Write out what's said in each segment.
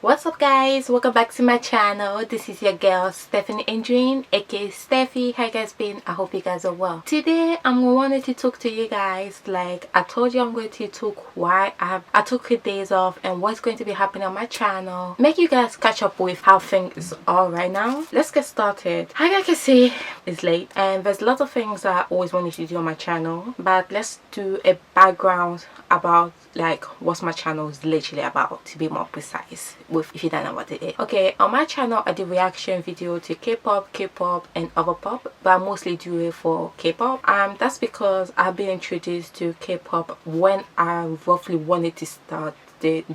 What's up guys, welcome back to my channel. This is your girl Stephanie Adrian aka Steffi. How you guys been? I hope you guys are well. Today I'm wanted to talk to you guys. Like I told you, I'm going to talk why I took 3 days off and what's going to be happening on my channel, make you guys catch up with how things are right now. Let's get started. How you guys can see, it's late and there's lots of things that I always wanted to do on my channel, but let's do a background about like what my channel is literally about, to be more precise, with if you don't know what it is. Okay, on my channel I do reaction video to K-pop and other pop, but I mostly do it for K-pop. That's because I've been introduced to K-pop when I roughly wanted to start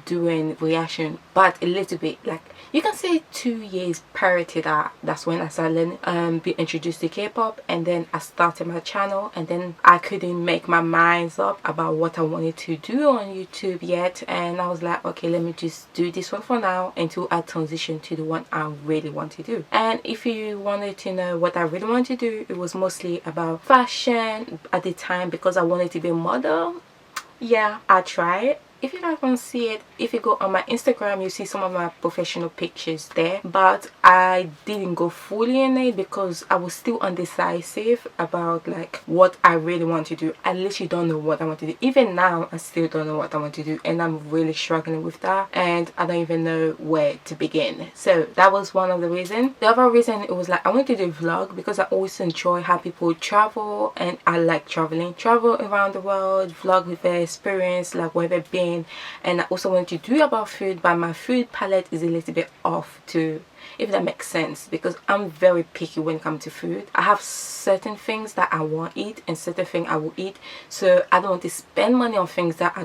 doing reaction, but a little bit, like you can say 2 years prior to that. That's when I started being introduced to K-pop, and then I started my channel, and then I couldn't make my minds up about what I wanted to do on YouTube yet, and I was like, okay, let me just do this one for now until I transition to the one I really want to do. And if you wanted to know what I really wanted to do, it was mostly about fashion at the time because I wanted to be a model. Yeah, I tried. If you guys want to see it, if you go on my Instagram, you see some of my professional pictures there, but I didn't go fully in it because I was still undecisive about like what I really want to do. I literally don't know what I want to do. Even now I still don't know what I want to do, and I'm really struggling with that, and I don't even know where to begin. So that was one of the reasons. The other reason, it was like I wanted to do a vlog because I always enjoy how people travel, and I like traveling around the world, vlog with their experience, like where they've been. And I also want to do about food, but my food palette is a little bit off too, if that makes sense, because I'm very picky when it comes to food. I have certain things that I won't eat and certain things I will eat, so I don't want to spend money on things that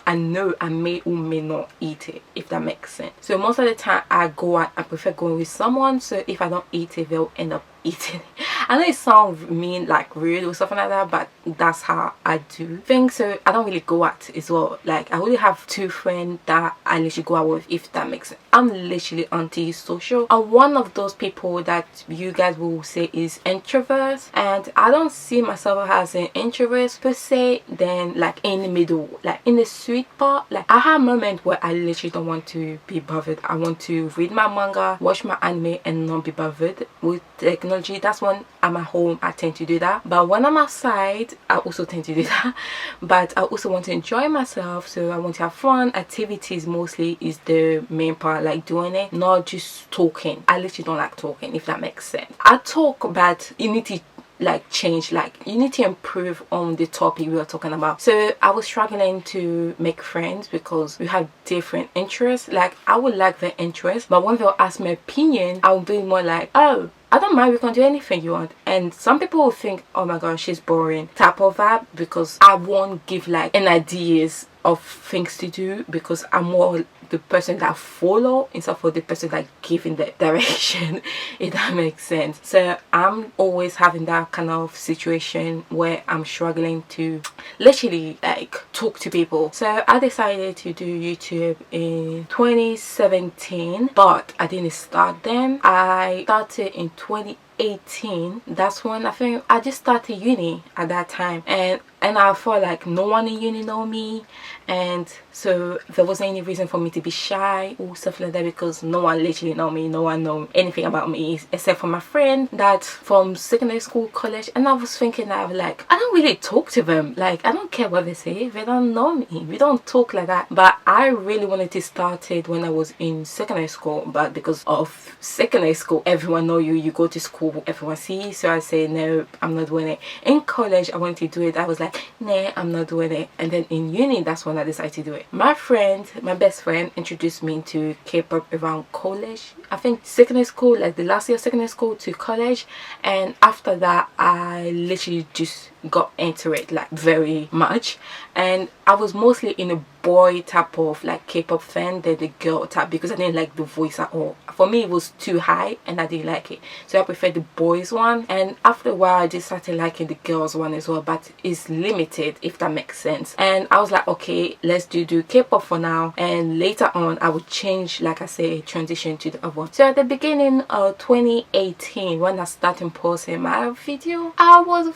I know I may or may not eat it, if that makes sense. So most of the time I go out, I prefer going with someone, so if I don't eat it, they'll end up eating it. I know it sounds mean, like rude or something like that, but that's how I do things. So I don't really go out as well. Like I only have 2 friends that I literally go out with, if that makes sense. I'm literally anti-social. I'm one of those people that you guys will say is introverts, and I don't see myself as an introvert per se, then like in the middle, like in the sweet part. Like I have moments where I literally don't want to be bothered. I want to read my manga, watch my anime, and not be bothered with technology. That's when I'm at home, I tend to do that, but when I'm outside I also tend to do that. But I also want to enjoy myself, so I want to have fun. Activities mostly is the main part, like doing it, not just talking. I literally don't like talking, if that makes sense. I talk, but you need to like change, like you need to improve on the topic we were talking about. So I was struggling to make friends because we have different interests. Like I would like their interest, but when they'll ask my opinion, I will be more like, oh, I don't mind, we can do anything you want. And some people will think, oh my god, she's boring type of vibe, because I won't give like an ideas of things to do, because I'm more the person that follow instead of the person that giving the direction, if that makes sense. So I'm always having that kind of situation where I'm struggling to literally like talk to people. So I decided to do YouTube in 2017, but I didn't start then. I started in 2018. That's when I think I just started uni at that time, and I felt like no one in uni know me, and so there wasn't any reason for me to be shy or stuff like that, because no one literally know me, no one know anything about me except for my friend that from secondary school, college. And I was thinking that like I don't really talk to them, like I don't care what they say, they don't know me, we don't talk like that. But I really wanted to start it when I was in secondary school, but because of secondary school everyone know you go to school, everyone sees, so I say no, I'm not doing it. In college I wanted to do it, I was like nah, I'm not doing it. And then in uni, that's when I decided to do it. My best friend introduced me to K-pop around college, I think secondary school, like the last year of secondary school to college. And after that I literally just got into it like very much, and I was mostly in a boy type of like K-pop fan than the girl type, because I didn't like the voice at all. For me it was too high and I didn't like it, so I preferred the boys one. And after a while I just started liking the girls one as well, but it's limited, if that makes sense. And I was like, okay, let's do K-pop for now, and later on I would change, like I say, transition to the other one. So at the beginning of 2018, when I started posting my video, I was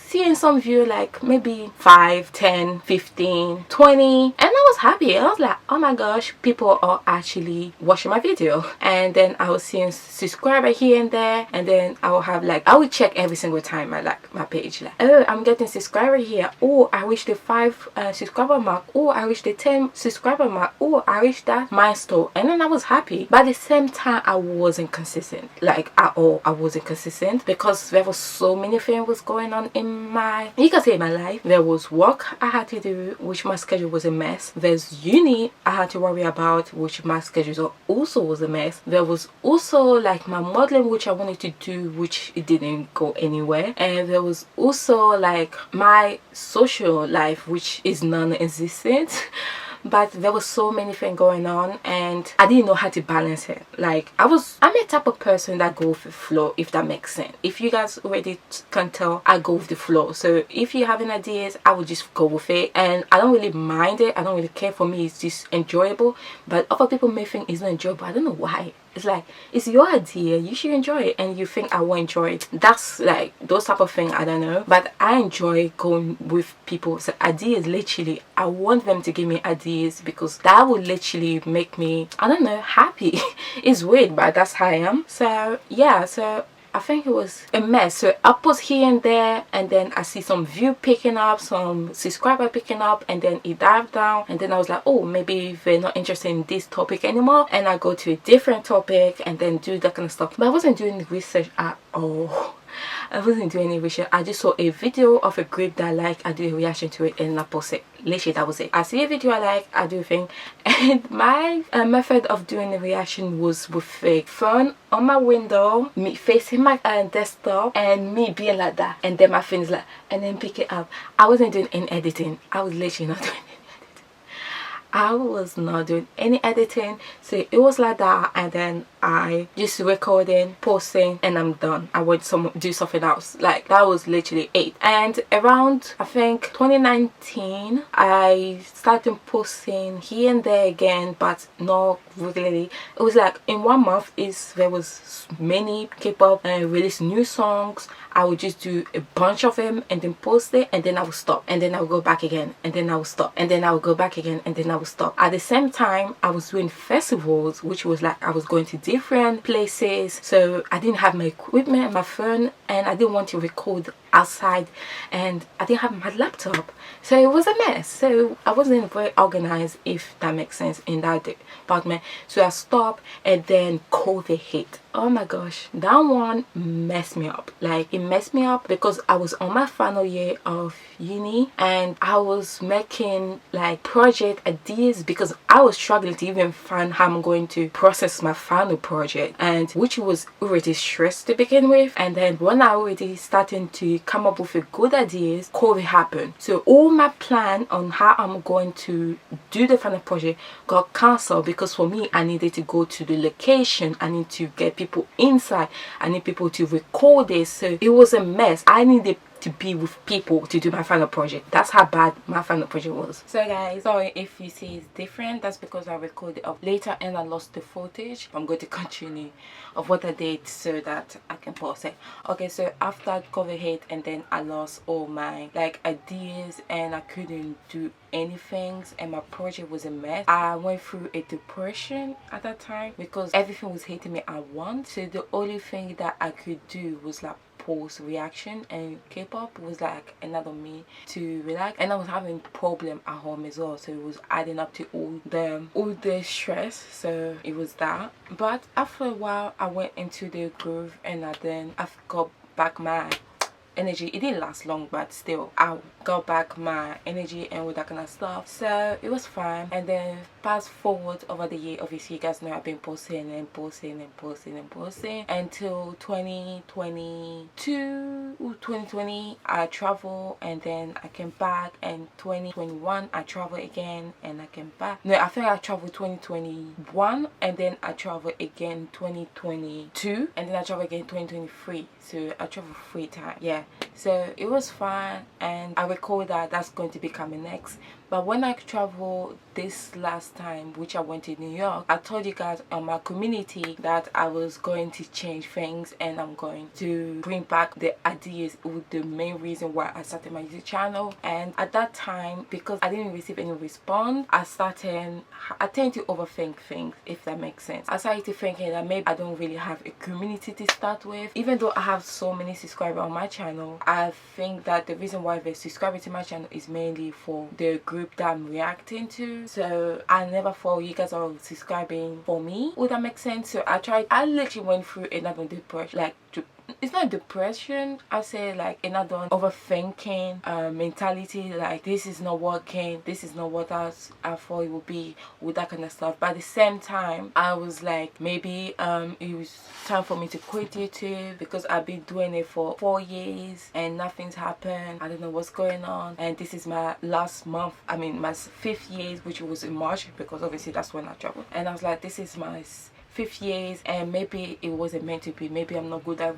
seeing some view, like maybe 5, 10, 15, 20, and I was happy. I was like, oh my gosh, people are actually watching my video. And then I was seeing subscriber here and there, and then I will have like, I will check every single time I like my page, like, oh, I'm getting subscriber here, oh, I reached the 5 subscriber mark, oh, I reached the 10 subscriber mark, oh, I reached that milestone. And then I was happy, but at the same time I wasn't consistent, like at all. I wasn't consistent because there was so many things was going on in my, you can say, my life. There was work I had to do, which my schedule was a mess. There's uni I had to worry about, which my schedule also was a mess. There was also like my modeling, which I wanted to do, which it didn't go anywhere. And there was also like my social life, which is non-existent. But there was so many things going on and I didn't know how to balance it. Like I'm a type of person that go with the flow, if that makes sense. If you guys already can tell, I go with the flow. So if you're having ideas, I would just go with it, and I don't really mind it. I don't really care. For me, it's just enjoyable. But other people may think it's not enjoyable. I don't know why. It's like, it's your idea, you should enjoy it, and you think I won't enjoy it. That's like those type of thing, I don't know. But I enjoy going with people's ideas. Literally, I want them to give me ideas because that will literally make me, I don't know, happy. It's weird, but that's how I am. So yeah, so I think it was a mess. So I post here and there, and then I see some view picking up, some subscriber picking up, and then it dived down. And then I was like, oh, maybe they're not interested in this topic anymore, and I go to a different topic and then do that kind of stuff. But I wasn't doing research at all. I wasn't doing any research. I just saw a video of a group that I like, I do a reaction to it, and I post it. Literally, that was it. I see a video I like, I do a thing. And my method of doing the reaction was with a phone on my window, me facing my desktop, and me being like that, and then my phone is like, and then pick it up. I wasn't doing any editing. I was literally not doing I was not doing any editing. So it was like that, and then I just recording, posting, and I'm done. I would do something else. Like that was literally it. And around, I think 2019, I started posting here and there again, but not regularly. It was like in 1 month there was many K-pop release new songs. I would just do a bunch of them and then post it, and then I would stop, and then I would go back again, and then I would stop, and then I would go back again, and then I would stop. At the same time, I was doing festivals, which was like I was going to different places, so I didn't have my equipment, my phone, and I didn't want to record outside, and I didn't have my laptop, so it was a mess. So I wasn't very organized, if that makes sense, in that department. So I stopped, and then COVID hit. Oh my gosh, that one messed me up. Like it messed me up because I was on my final year of uni, and I was making like project ideas because I was struggling to even find how I'm going to process my final project, and which was already stressed to begin with. And then when I already starting to come up with a good ideas, COVID happened. So all my plan on how I'm going to do the final project got cancelled, because for me, I needed to go to the location, I need to get people inside, I need people to record this. So it was a mess. I needed to be with people to do my final project. That's how bad my final project was. So guys, sorry if you see it's different. That's because I recorded up later and I lost the footage. I'm going to continue of what I did so that I can post it. Okay, so after COVID hit, and then I lost all my like ideas, and I couldn't do anything, and my project was a mess. I went through a depression at that time because everything was hitting me at once. So the only thing that I could do was like post reaction, and K-pop was like another me to relax. And I was having problem at home as well, so it was adding up to all the stress. So it was that. But after a while, I went into the groove, and then I got back my energy. It didn't last long, but still I got back my energy and all that kind of stuff, so it was fine. And then fast forward over the year, obviously you guys know I've been posting and posting and posting and posting until 2022 or 2020 I travel, and then I came back, and 2021 I travel again and I came back. No, I think I traveled 2021, and then I travel again 2022, and then I travel again 2023. So I traveled 3 times. Yeah, so it was fun, and I record that's going to be coming next. But when I traveled this last time, which I went to New York, I told you guys on my community that I was going to change things and I'm going to bring back the ideas with the main reason why I started my YouTube channel. And at that time, because I didn't receive any response, I tend to overthink things, if that makes sense. I started thinking that maybe I don't really have a community to start with. Even though I have so many subscribers on my channel, I think that the reason why they're subscribing to my channel is mainly for the group that I'm reacting to. So I never thought you guys are subscribing for me. Would that make sense? So I literally went through another depression, like it's not depression, I say like another overthinking mentality, like this is not working, this is not what I thought it would be, with that kind of stuff. But at the same time, I was like, maybe it was time for me to quit YouTube, because I've been doing it for 4 years and nothing's happened. I don't know what's going on, and this is my last month, I mean my 5th year, which was in March, because obviously that's when I traveled. And I was like, this is my 5th years, and maybe it wasn't meant to be. Maybe I'm not good at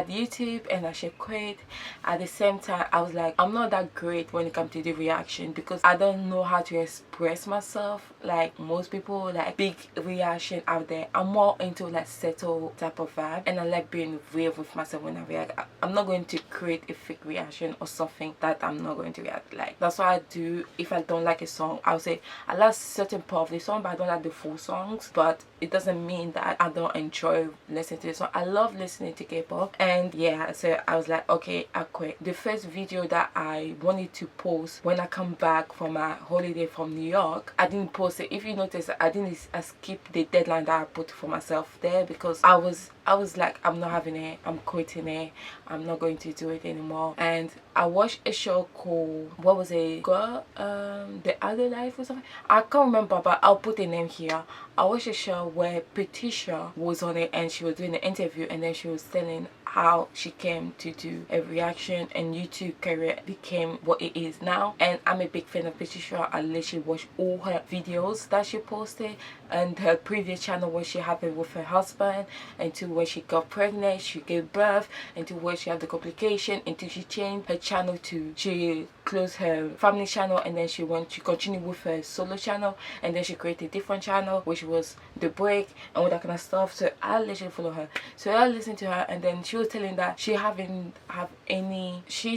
YouTube and I should quit. At the same time, I was like, I'm not that great when it comes to the reaction, because I don't know how to express myself like most people, like big reaction out there. I'm more into like settle type of vibe, and I like being real with myself when I react. I'm not going to create a fake reaction or something that I'm not going to react like. That's what I do. If I don't like a song, I'll say I like certain part of the song, but I don't like the full songs. But it doesn't mean that I don't enjoy listening to the song. I love listening to K-pop. And yeah, so I was like, okay, I quit. The first video that I wanted to post when I come back from my holiday from New York, I didn't post it. If you notice, I skipped the deadline that I put for myself there, because I was like, I'm not having it, I'm quitting it, I'm not going to do it anymore. And I watched a show called, what was it, The Other Life or something, I can't remember, but I'll put the name here. I watched a show where Patricia was on it, and she was doing an interview, and then she was telling how she came to do a reaction and YouTube career became what it is now. And I'm a big fan of Patricia. I literally watch all her videos that she posted, and her previous channel where she had it with her husband, until when she got pregnant, she gave birth, until where she had the complication, until she changed her channel to, she closed her family channel, and then she continued with her solo channel, and then she created a different channel which was The Break and all that kind of stuff. So I literally follow her, so I listened to her, and then she was telling that she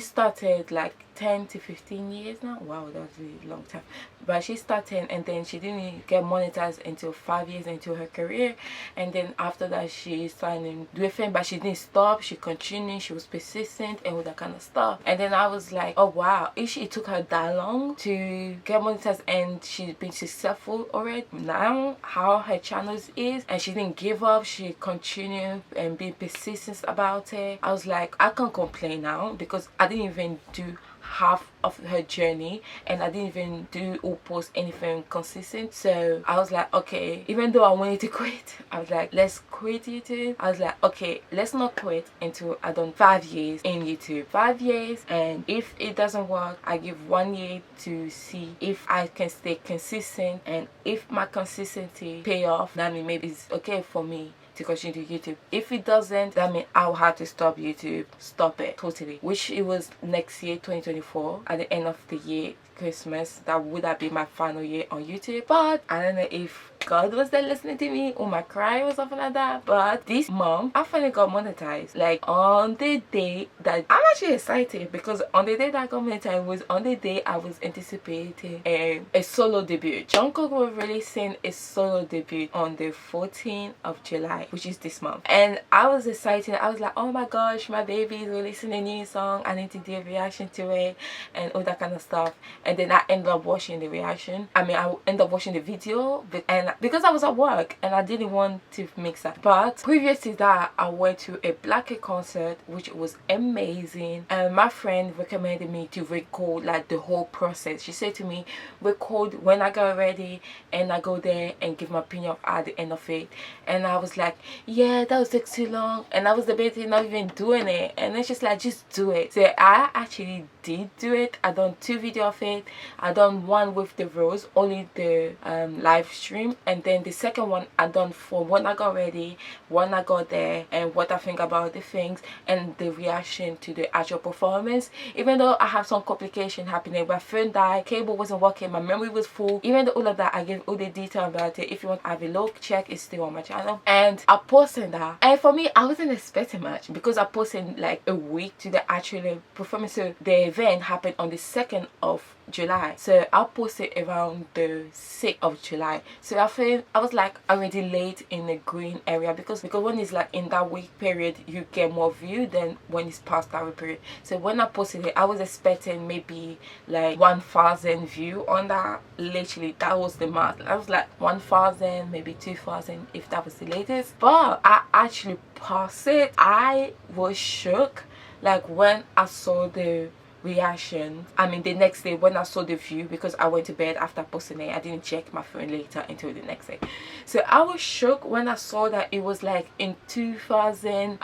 started like 10 to 15 years now. Wow, that's a long time. But she started, and then she didn't get monetized until 5 years into her career. And then after that, she started doing things, but she didn't stop. She continued, she was persistent and all that kind of stuff. And then I was like, oh wow, if it took her that long to get monetized and she's been successful already now, how her channels is, and she didn't give up, she continued and be persistent about it. I was like, I can't complain now, because I didn't even do half of her journey, and I didn't even do or post anything consistent. So I was like, okay, even though I wanted to quit, I was like, let's quit YouTube. I was like, okay, let's not quit until I done 5 years in YouTube. 5 years, and if it doesn't work, I give 1 year to see if I can stay consistent, and if my consistency pay off, then maybe it's okay for me to continue to YouTube. If it doesn't, that means I'll have to stop YouTube, stop it totally, which it was next year, 2024, at the end of the year, Christmas. That would have been my final year on YouTube. But I don't know if God was there listening to me or my cry or something like that. But this month I finally got monetized. Like on the day that I'm actually excited, because on the day that I got monetized was on the day I was anticipating a solo debut. Jungkook was releasing a solo debut on the 14th of July, which is this month. And I was excited. I was like, oh my gosh, my baby is releasing a new song, I need to do a reaction to it and all that kind of stuff. And then I ended up watching the reaction. I ended up watching the video, and because I was at work and I didn't want to mix that. But previous to that, I went to a Blackhead concert, which was amazing, and my friend recommended me to record like the whole process. She said to me, record when I get ready, and I go there and give my opinion at the end of it. And I was like, yeah, that would take too long, and I was debating not even doing it. And then she's like, just do it. So I actually did do it. I done 2 videos of it. I done one with the rose, only the live stream, and then the second one I done for when I got ready, when I got there, and what I think about the things and the reaction to the actual performance. Even though I have some complication happening, my phone died, cable wasn't working, my memory was full, even though all of that, I gave all the detail about it. If you want to have a look, check, it's still on my channel. And I posted that, and for me, I wasn't expecting much because I posted like a week to the actual performance. So the event happened on the 2nd of July, so I posted around the 6th of July. So I feel I was like already late in the green area, because when it's like in that week period, you get more view than when it's past that week period. So when I posted it, I was expecting maybe like 1,000 view on that. Literally, that was the math. I was like 1,000, maybe 2,000 if that was the latest. But I actually passed it. I was shook, like when I saw the reaction. I mean, the next day when I saw the view, because I went to bed after posting it, I didn't check my phone later until the next day. So I was shocked when I saw that it was like in 2,000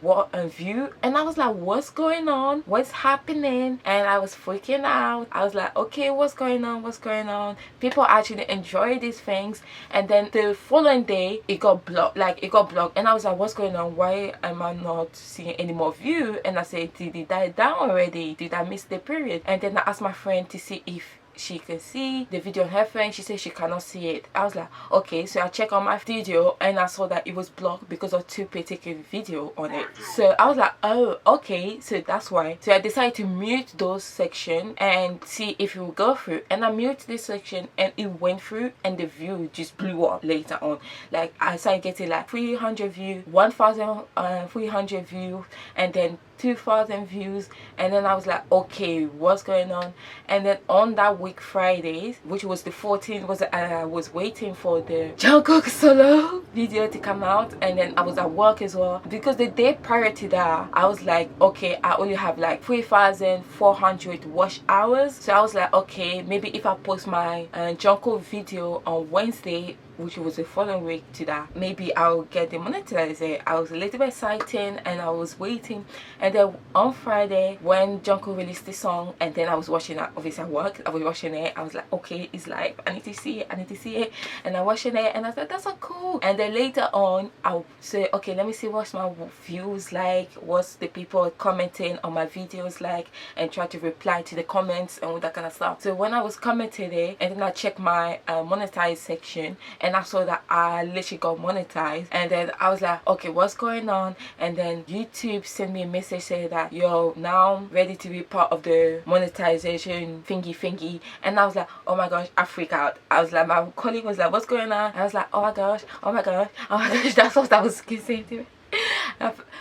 what a view, and I was like, what's going on, what's happening? And I was freaking out. I was like, okay, what's going on, what's going on? People actually enjoy these things. And then the following day it got blocked, and I was like, what's going on, why am I not seeing any more view? And I said, did it die down already? Did I miss the period? And then I asked my friend to see if she can see the video on her phone. She said she cannot see it. I was like, okay. So I checked on my video and I saw that it was blocked because of two particular video on it. So I was like, oh, okay, so that's why. So I decided to mute those section and see if it will go through. And I muted this section and it went through, and the view just blew up later on. Like I started getting like 300 views, 1,300 views, and then 2,000 views. And then I was like, okay, what's going on? And then on that week Fridays, which was the 14th, I was waiting for the Jungkook solo video to come out, and then I was at work as well, because the day prior to that I was like, okay, I only have like 3,400 watch hours. So I was like, okay, maybe if I post my Jungkook video on Wednesday, which was the following week to that, maybe I'll get the monetizer. I was a little bit excited and I was waiting. And then on Friday when Jungkook released the song, and then I was watching it, obviously at work, I was watching it, I was like, okay, it's live, I need to see it, I need to see it. And I watching it and I was like, that's so cool. And then later on I'll say, okay, let me see what's my views like, what's the people commenting on my videos like, and try to reply to the comments and all that kind of stuff. So when I was commenting it, and then I checked my monetized section, and I saw that I literally got monetized. And then I was like, okay, what's going on? And then YouTube sent me a message saying that you're now ready to be part of the monetization thingy. And I was like, oh my gosh, I freak out. I was like, my colleague was like, what's going on? I was like, oh my gosh, oh my gosh, oh my gosh. That's what I was saying to me.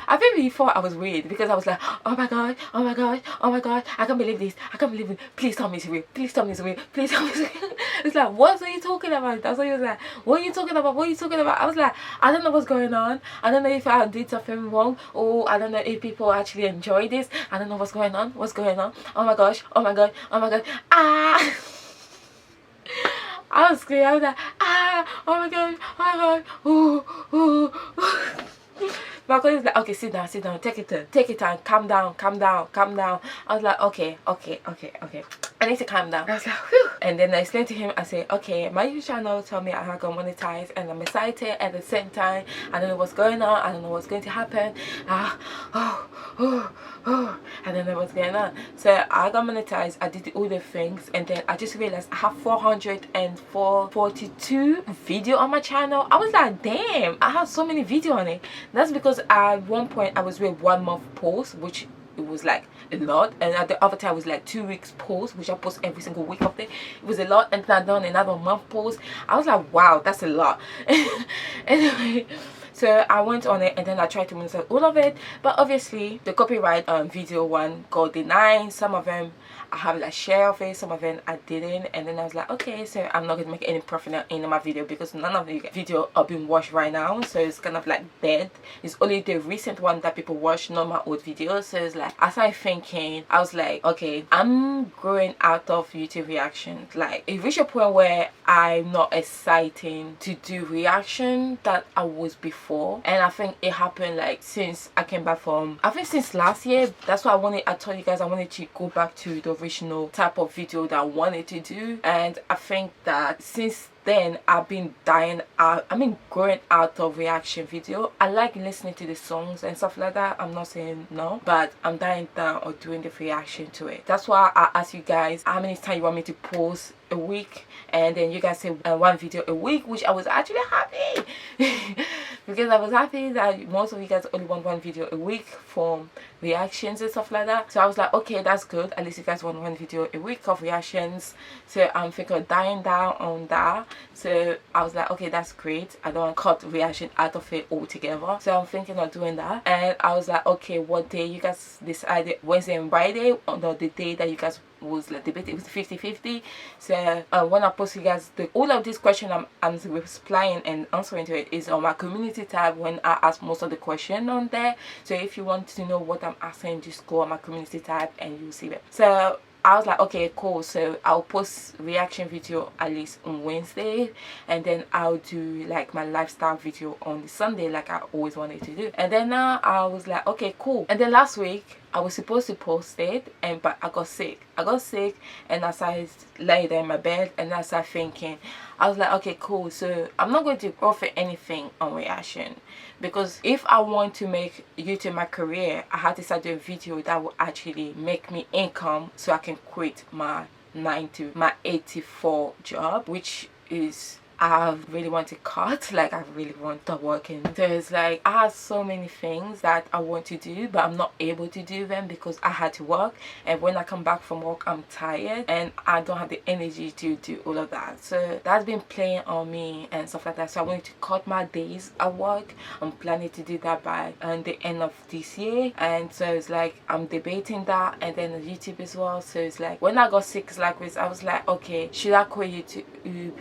I think before I was weird, because I was like, oh my god, oh my god, oh my god, I can't believe this, I can't believe it, please tell me it's real, please tell me it's real, please tell me it's real. It's like, what are you talking about? That's what he was like, what are you talking about, what are you talking about? I was like, I don't know what's going on, I don't know if I did something wrong, or I don't know if people actually enjoy this, I don't know what's going on, oh my gosh, oh my god, oh my god, ah. I was screaming, I was like, ah, oh my god, oh my god, ooh. My colleague was like, okay, sit down, take it time, calm down. I was like, okay, I need to calm down. I was like, whew. And then I explained to him, I said, okay, my YouTube channel told me I got monetized, and I'm excited at the same time. I don't know what's going on, I don't know what's going to happen. I don't know what's going on. So I got monetized, I did all the things, and then I just realized I have 442 video on my channel. I was like, damn, I have so many video on it. That's because at one point I was with 1 month post, which it was like a lot, and at the other time it was like 2 weeks post, which I post every single week of it. It was a lot. And then I done another month post. I was like, wow, that's a lot. Anyway, so I went on it, and then I tried to monetize all of it, but obviously the copyright video one got denied. Some of them I have like share of it, some of them I didn't. And then I was like, okay, so I'm not gonna make any profit in my video, because none of the video are being watched right now, so it's kind of like dead. It's only the recent one that people watch, not my old videos. So it's like, as I thinking, I was like, okay, I'm growing out of YouTube reactions. Like it reached a point where I'm not exciting to do reaction that I was before. And I think it happened like since I came back from, I think since last year. That's why I told you guys I wanted to go back to the original type of video that I wanted to do. And I think that since then I've been dying out, growing out of reaction video. I like listening to the songs and stuff like that, I'm not saying no, but I'm dying down or doing the reaction to it. That's why I asked you guys how many times you want me to post a week, and then you guys say one video a week, which I was actually happy because I was happy that most of you guys only want one video a week from reactions and stuff like that. So I was like, okay, that's good, at least you guys want one video a week of reactions. So I'm thinking of dying down on that. So I was like, okay, that's great, I don't want to cut reaction out of it altogether. So I'm thinking of doing that, and I was like, okay, what day you guys decided? Wednesday and Friday, or the day that you guys was like debate, it was 50-50. So when I post you guys all of this question, I'm replying and answering to it is on my community tab when I ask most of the question on there. So if you want to know what I'm asking, just go on my community tab and you'll see it. So I was like, okay, cool, so I'll post reaction video at least on Wednesday, and then I'll do like my lifestyle video on the Sunday like I always wanted to do. And then now I was like, okay, cool. And then last week I was supposed to post it, but I got sick. And as I lay there in my bed and as I thinking, I was like, okay, cool, so I'm not going to profit anything on reaction, because if I want to make YouTube my career, I had to start doing video that will actually make me income so I can quit my 8 to 4 job, which is I really want to cut, like I really want to stop working. There's like, I have so many things that I want to do, but I'm not able to do them because I had to work, and when I come back from work I'm tired and I don't have the energy to do all of that. So that's been playing on me and stuff like that. So I wanted to cut my days at work. I'm planning to do that by the end of this year, and so it's like I'm debating that, and then on YouTube as well. So it's like when I got sick like this, I was like, okay, should I quit YouTube?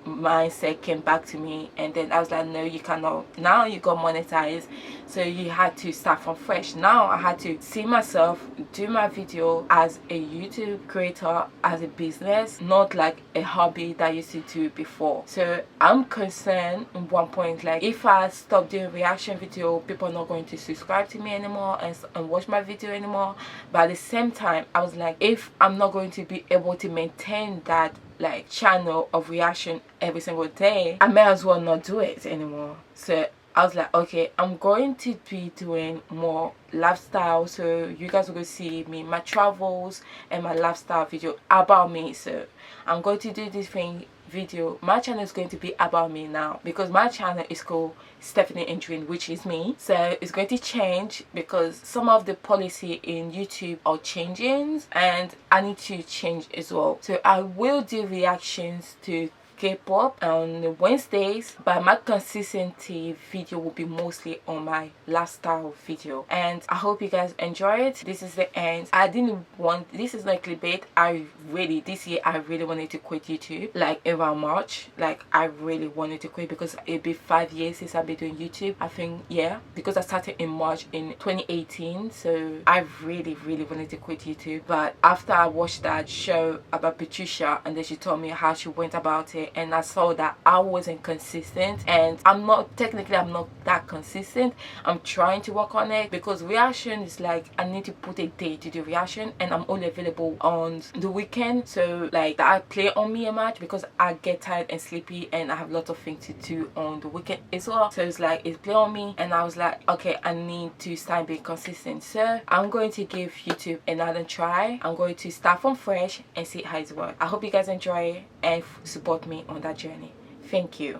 Mindset came back to me, and then I was like, no, you cannot. Now you got monetized, so you had to start from fresh. Now I had to see myself do my video as a YouTube creator, as a business, not like a hobby that I used to do before. So I'm concerned at one point, like if I stop doing reaction video, people are not going to subscribe to me anymore and watch my video anymore. But at the same time, I was like, if I'm not going to be able to maintain that like channel of reaction every single day, I may as well not do it anymore. So I was like, okay, I'm going to be doing more lifestyle, so you guys will go see me, my travels and my lifestyle video about me. So I'm going to do this video. My channel is going to be about me now, because my channel is called Stephanie Adrian, which is me. So it's going to change because some of the policy in YouTube are changing, and I need to change as well. So I will do reactions to K-pop on Wednesdays, but my consistency video will be mostly on my lifestyle video. And I hope you guys enjoy it. This is the end. I didn't want, this is like clickbait. This year I really wanted to quit YouTube, like around March. Like I really wanted to quit because it'd be 5 years since I've been doing YouTube, I think. Yeah, because I started in March in 2018, so I really wanted to quit YouTube. But after I watched that show about Patricia, and then she told me how she went about it, and I saw that I wasn't consistent, and I'm not that consistent. I'm trying to work on it, because reaction is like I need to put a day to do reaction, and I'm only available on the weekend. So like that play on me a much, because I get tired and sleepy and I have lots of things to do on the weekend as well. So it's like it play on me, and I was like, okay, I need to start being consistent. So I'm going to give YouTube another try. I'm going to start from fresh and see how it works. I hope you guys enjoy it and support me on that journey. Thank you.